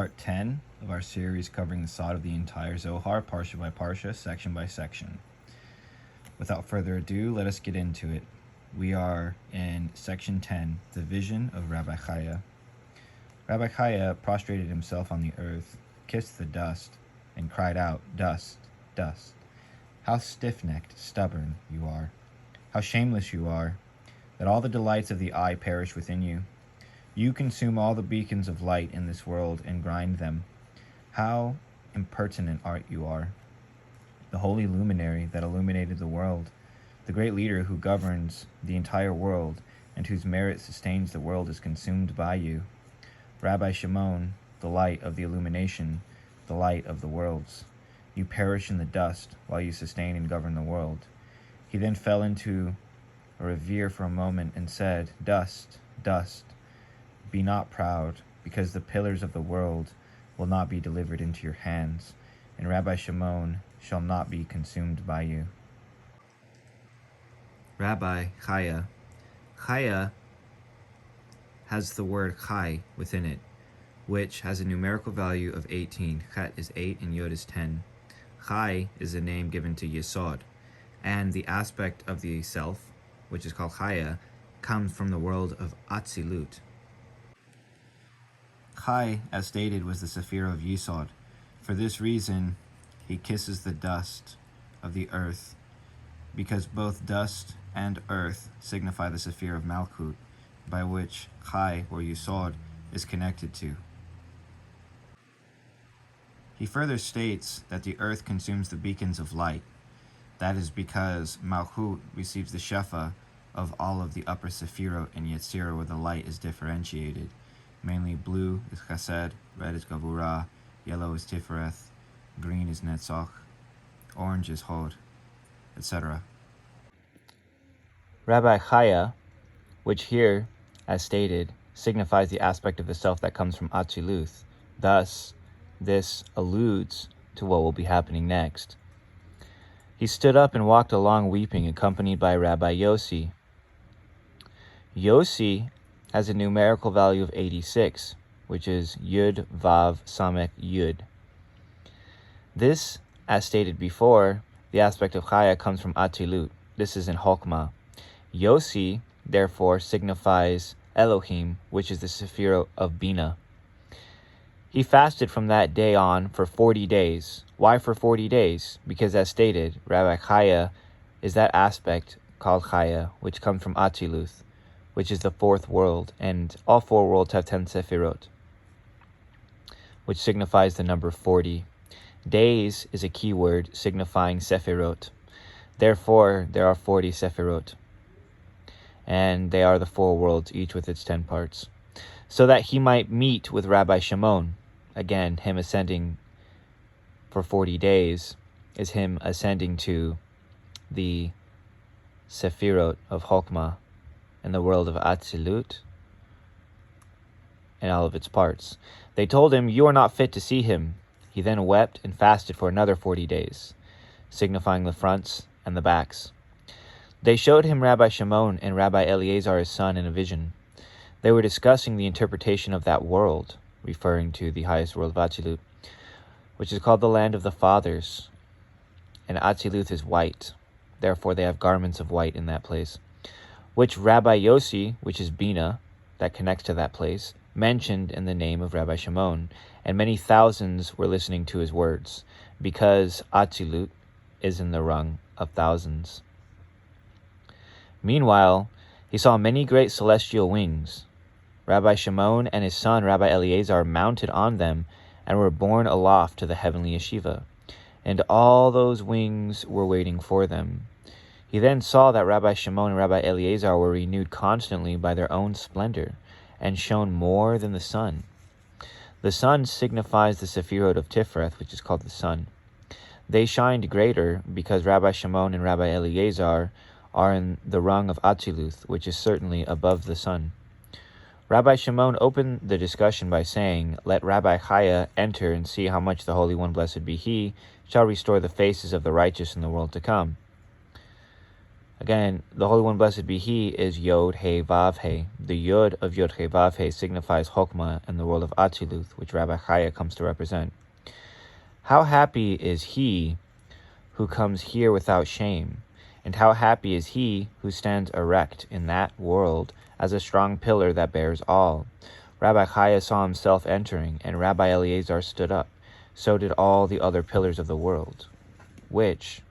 part 10 of our series covering the sod of the entire Zohar, parsha by parsha, section by section. Without further ado, let us get into it. We are in section 10, the vision of Rabbi חייא. Rabbi חייא prostrated himself on the earth, kissed the dust, and cried out, "Dust, dust! How stiff-necked, stubborn you are! How shameless you are, that all the delights of the eye perish within you! You consume all the beacons of light in this world and grind them. How impertinent art you are! The holy luminary that illuminated the world, the great leader who governs the entire world and whose merit sustains the world is consumed by you. Rabbi Shimon, the light of the illumination, the light of the worlds. You perish in the dust while you sustain and govern the world." He then fell into a reverie for a moment and said, "Dust, dust, be not proud, because the pillars of the world will not be delivered into your hands, and Rabbi Shimon shall not be consumed by you." Rabbi חייא. חייא has the word chai within it, which has a numerical value of 18. Chet is 8 and Yod is 10. Chai is a name given to Yesod, and the aspect of the self, which is called חייא, comes from the world of Atzilut. Chai, as stated, was the Sephirah of Yesod. For this reason, he kisses the dust of the earth, because both dust and earth signify the Sephirah of Malkut, by which Chai, or Yesod, is connected to. He further states that the earth consumes the beacons of light. That is because Malkut receives the Shefa of all of the upper Sephirot and Yetzirah, where the light is differentiated. Mainly blue is Chesed, red is Gavurah, yellow is Tifereth, green is Netzach, orange is Hod, etc. Rabbi חייא, which here, as stated, signifies the aspect of the self that comes from Atziluth. Thus, this alludes to what will be happening next. He stood up and walked along weeping, accompanied by Rabbi Yossi. Yossi has a numerical value of 86, which is Yud Vav Samek Yud. This, as stated before, the aspect of חייא comes from Atzilut. This is in Chokmah. Yossi, therefore, signifies Elohim, which is the Sephirah of Bina. He fasted from that day on for 40 days. Why for 40 days? Because, as stated, Rabbi חייא is that aspect called חייא, which comes from Atziluth, which is the fourth world, and all four worlds have 10 Sephirot, which signifies the number 40. Days is a key word signifying Sephirot. Therefore, there are 40 Sephirot, and they are the four worlds, each with its 10 parts, so that he might meet with Rabbi Shimon. Again, him ascending for 40 days is him ascending to the Sephirot of Chokmah in the world of Atzilut and all of its parts. They told him, "You are not fit to see him." He then wept and fasted for another 40 days, signifying the fronts and the backs. They showed him Rabbi Shimon and Rabbi Eleazar his son in a vision. They were discussing the interpretation of that world, referring to the highest world of Atzilut, which is called the land of the fathers, and Atziluth is white. Therefore they have garments of white in that place, which Rabbi Yossi, which is Bina, that connects to that place, mentioned in the name of Rabbi Shimon, and many thousands were listening to his words, because Atzilut is in the rung of thousands. Meanwhile, he saw many great celestial wings. Rabbi Shimon and his son Rabbi Eleazar mounted on them and were borne aloft to the heavenly yeshiva, and all those wings were waiting for them. He then saw that Rabbi Shimon and Rabbi Eleazar were renewed constantly by their own splendor, and shone more than the sun. The sun signifies the Sephirot of Tifereth, which is called the sun. They shined greater because Rabbi Shimon and Rabbi Eleazar are in the rung of Atziluth, which is certainly above the sun. Rabbi Shimon opened the discussion by saying, "Let Rabbi חייא enter and see how much the Holy One, blessed be He, shall restore the faces of the righteous in the world to come." Again, the Holy One, blessed be He, is Yod He Vav He. The Yod of Yod He Vav He signifies Chokmah in the world of Atziluth, which Rabbi חייא comes to represent. How happy is he who comes here without shame, and how happy is he who stands erect in that world as a strong pillar that bears all. Rabbi חייא saw himself entering, and Rabbi Eliezer stood up. So did all the other pillars of the world, which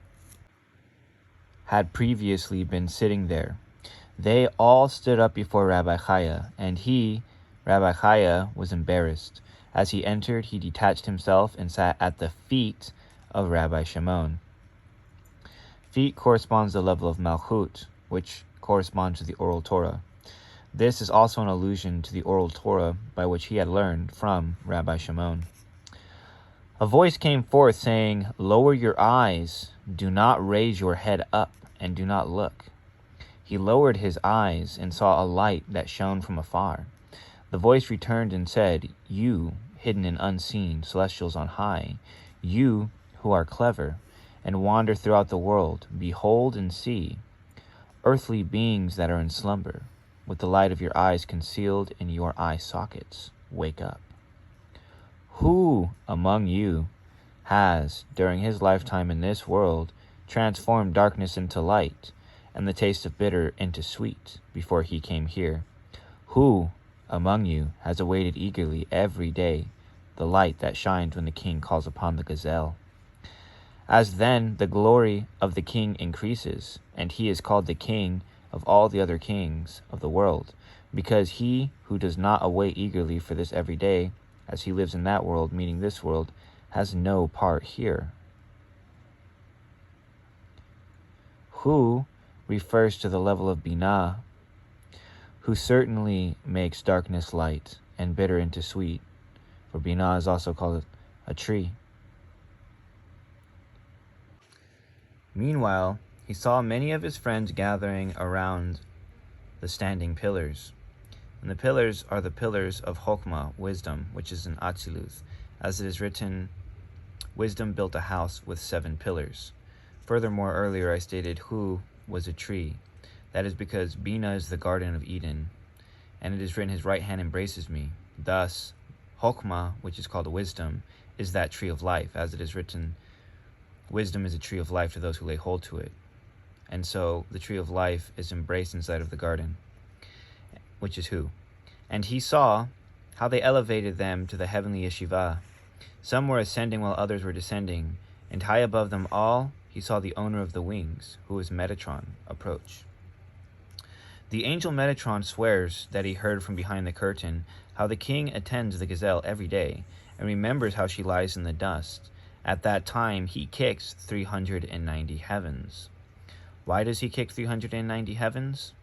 had previously been sitting there. They all stood up before Rabbi חייא, and he, Rabbi חייא, was embarrassed. As he entered, he detached himself and sat at the feet of Rabbi Shimon. Feet corresponds to the level of Malchut, which corresponds to the oral Torah. This is also an allusion to the oral Torah by which he had learned from Rabbi Shimon. A voice came forth saying, "Lower your eyes, do not raise your head up, and do not look." He lowered his eyes and saw a light that shone from afar. The voice returned and said, "You, hidden and unseen, celestials on high, you who are clever, and wander throughout the world, behold and see, earthly beings that are in slumber, with the light of your eyes concealed in your eye sockets, wake up. Who among you has, during his lifetime in this world, transformed darkness into light, and the taste of bitter into sweet, before he came here? Who among you has awaited eagerly every day the light that shines when the king calls upon the gazelle? As then the glory of the king increases, and he is called the king of all the other kings of the world, because he who does not await eagerly for this every day, as he lives in that world, meaning this world, has no part here. Who refers to the level of Binah, who certainly makes darkness light and bitter into sweet, for Binah is also called a tree. Meanwhile, he saw many of his friends gathering around the standing pillars. And the pillars are the pillars of Chokmah, wisdom, which is in Atziluth. As it is written, wisdom built a house with 7 pillars. Furthermore, earlier I stated who was a tree. That is because Bina is the Garden of Eden, and it is written, his right hand embraces me. Thus, Chokmah, which is called wisdom, is that tree of life. As it is written, wisdom is a tree of life to those who lay hold to it. And so the tree of life is embraced inside of the garden, which is who? And he saw how they elevated them to the heavenly yeshiva. Some were ascending while others were descending, and high above them all he saw the owner of the wings, who was Metatron, approach. The angel Metatron swears that he heard from behind the curtain how the king attends the gazelle every day, and remembers how she lies in the dust. At that time he kicks 390 heavens. Why does he kick 390 heavens?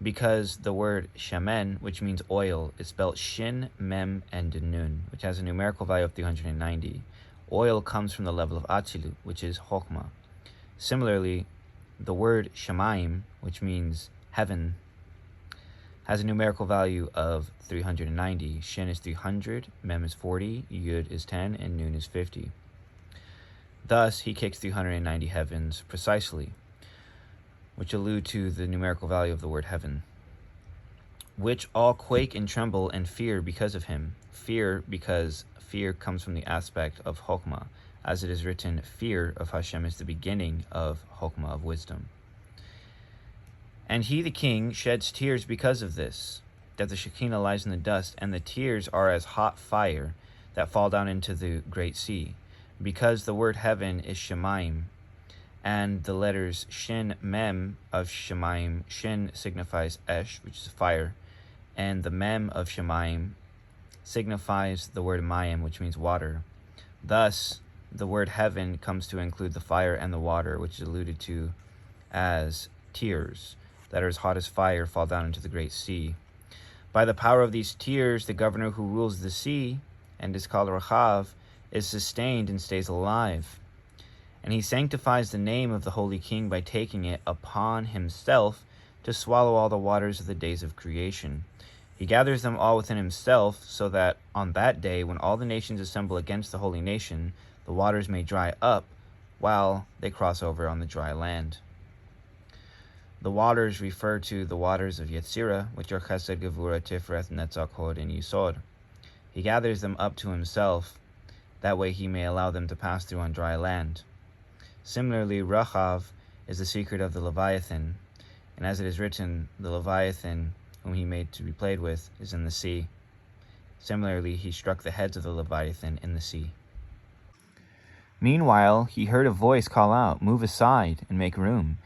Because the word shamen, which means oil, is spelled shin, mem, and nun, which has a numerical value of 390. Oil comes from the level of Atzilut, which is Chokmah. Similarly, the word shamayim, which means heaven, has a numerical value of 390. Shin is 300, mem is 40, yud is 10, and nun is 50. Thus, he kicks 390 heavens precisely, which allude to the numerical value of the word heaven, which all quake and tremble and fear because of him. Fear, because fear comes from the aspect of Chokmah. As it is written, fear of Hashem is the beginning of Chokmah, of wisdom. And he, the king, sheds tears because of this, that the Shekinah lies in the dust, and the tears are as hot fire that fall down into the great sea. Because the word heaven is Shemaim, and the letters Shin, Mem of Shemaim, Shin signifies Esh, which is fire, and the Mem of Shemaim signifies the word Mayim, which means water. Thus, the word heaven comes to include the fire and the water, which is alluded to as tears that are as hot as fire fall down into the great sea. By the power of these tears, the governor who rules the sea, and is called Rachav, is sustained and stays alive. And he sanctifies the name of the Holy King by taking it upon himself to swallow all the waters of the days of creation. He gathers them all within himself, so that on that day, when all the nations assemble against the holy nation, the waters may dry up while they cross over on the dry land. The waters refer to the waters of Yetzirah, which are Chesed, Gevurah, Tiferet, Netzach, Hod, and Yisod. He gathers them up to himself, that way he may allow them to pass through on dry land. Similarly, Rachav is the secret of the Leviathan, and as it is written, the Leviathan, whom he made to be played with, is in the sea. Similarly, he struck the heads of the Leviathan in the sea. Meanwhile, he heard a voice call out, "Move aside and make room.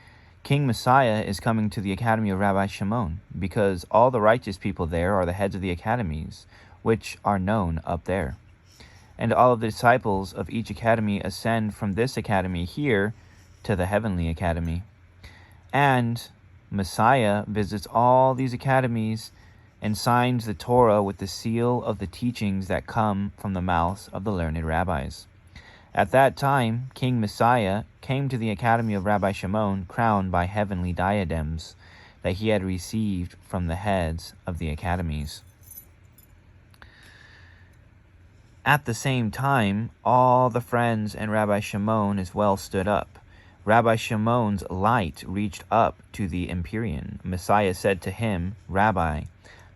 King Messiah is coming to the academy of Rabbi Shimon, because all the righteous people there are the heads of the academies, which are known up there. And all of the disciples of each academy ascend from this academy here to the heavenly academy. And Messiah visits all these academies and signs the Torah with the seal of the teachings that come from the mouths of the learned rabbis. At that time, King Messiah came to the academy of Rabbi Shimon, crowned by heavenly diadems that he had received from the heads of the academies. At the same time, all the friends and Rabbi Shimon as well stood up. Rabbi Shimon's light reached up to the Empyrean. Messiah said to him, "Rabbi,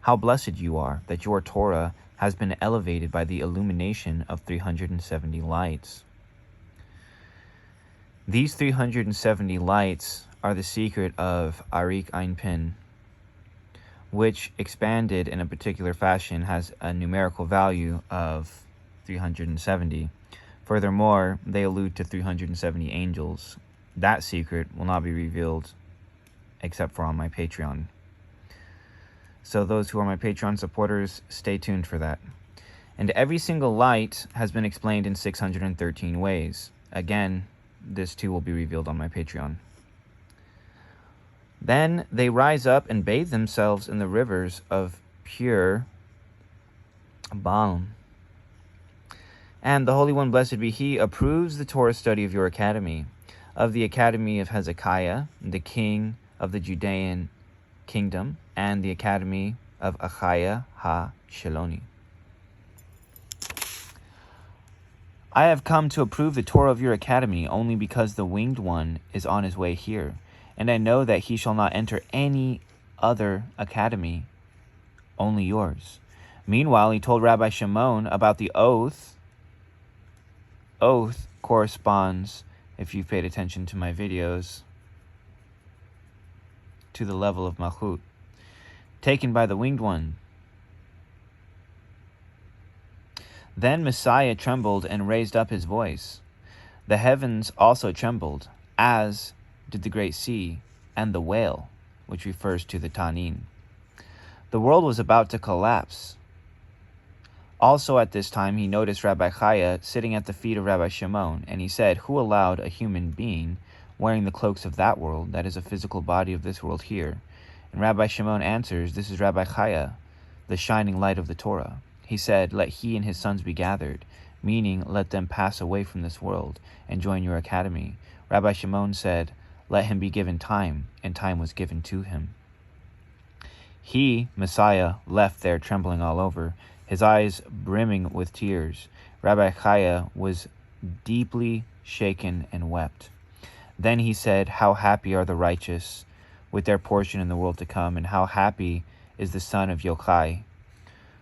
how blessed you are that your Torah has been elevated by the illumination of 370 lights." These 370 lights are the secret of Arik Ein Pin, which expanded in a particular fashion has a numerical value of 370. Furthermore, they allude to 370 angels. That secret will not be revealed except for on my Patreon. So those who are my Patreon supporters, stay tuned for that. And every single light has been explained in 613 ways. Again, this too will be revealed on my Patreon. Then they rise up and bathe themselves in the rivers of pure balm. And the Holy One, blessed be He, approves the Torah study of your academy, of the academy of Hezekiah, the king of the Judean kingdom, and the academy of Achaiah ha-Shiloni. I have come to approve the Torah of your academy only because the winged one is on his way here, and I know that he shall not enter any other academy, only yours. Meanwhile, he told Rabbi Shimon about the oath. Oath corresponds, if you've paid attention to my videos, to the level of Malchut, taken by the winged one. Then Messiah trembled and raised up his voice. The heavens also trembled, as did the great sea and the whale, which refers to the Tanin. The world was about to collapse. Also at this time he noticed Rabbi Chiah sitting at the feet of Rabbi Shimon, and he said, "Who allowed a human being wearing the cloaks of that world, that is a physical body of this world here?" And Rabbi Shimon answers, "This is Rabbi Chiah, the shining light of the Torah." He said, "Let he and his sons be gathered," meaning let them pass away from this world and join your academy. Rabbi Shimon said, "Let him be given time," and time was given to him. He, Messiah, left there trembling all over, his eyes brimming with tears. Rabbi Chiah was deeply shaken and wept. Then he said, "How happy are the righteous with their portion in the world to come, and how happy is the son of Yochai,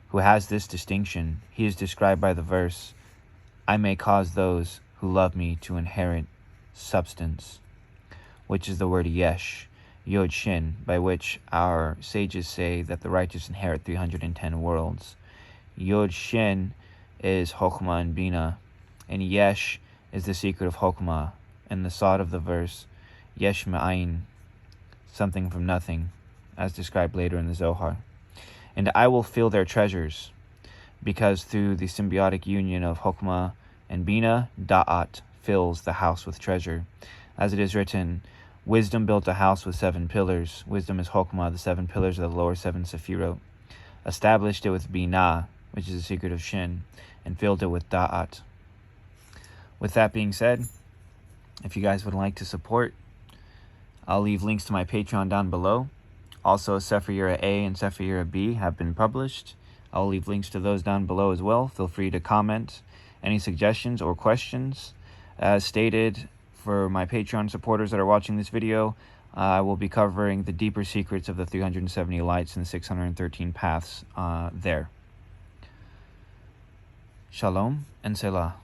who has this distinction." He is described by the verse, "I may cause those who love me to inherit substance," which is the word yesh, yod shin, by which our sages say that the righteous inherit 310 worlds. Yod shin is Chokhmah and Bina, and yesh is the secret of Chokhmah, and the sod of the verse, yesh me'ayin, something from nothing, as described later in the Zohar. "And I will fill their treasures," because through the symbiotic union of Chokhmah and Bina, Da'at fills the house with treasure. As it is written, wisdom built a house with 7 pillars. Wisdom is Chokhmah, the 7 pillars of the lower 7 Sephirot. Established it with Binah, which is the secret of Shin, and filled it with Da'at. With that being said, if you guys would like to support, I'll leave links to my Patreon down below. Also, Sefer Year A and Sefer Year B have been published. I'll leave links to those down below as well. Feel free to comment any suggestions or questions. As stated, for my Patreon supporters that are watching this video, I will be covering the deeper secrets of the 370 lights and the 613 paths there. Shalom and Selah.